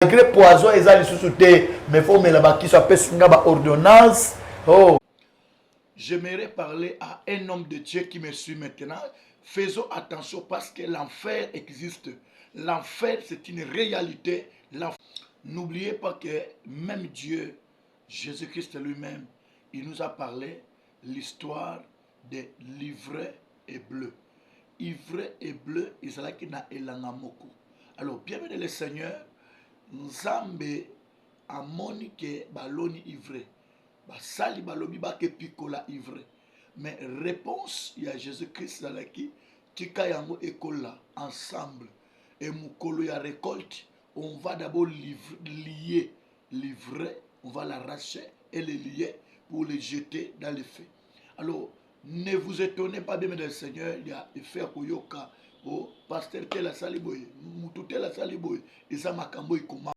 malgré poison et ça sous mais faut me la qui s'appelle singa ordonnance. Oh. J'aimerais parler à un homme de Dieu qui me suit maintenant. Faisons attention parce que l'enfer existe. L'enfer, c'est une réalité. N'oubliez pas que même Dieu, Jésus-Christ lui-même, il nous a parlé l'histoire de l'ivraie et bleu. Ivraie et bleu, Israël na elanga moko. Alors, bienvenue le Seigneur. Nzambe amoni ke baloni ivraie. Basali balobi ba ke pikola ivraie. Mais réponse, il y a Jésus-Christ qui tika yango ekola ensemble. Et mukolo ya récolte, on va d'abord lier l'ivraie, on va l'arracher et le lier pour le jeter dans le feu. Alors, ne vous étonnez pas, bien le Seigneur, il y a fait Koyoka, oh, pasteur tel a saliboye, mutu tel a saliboye, et ça m'a camboy comment.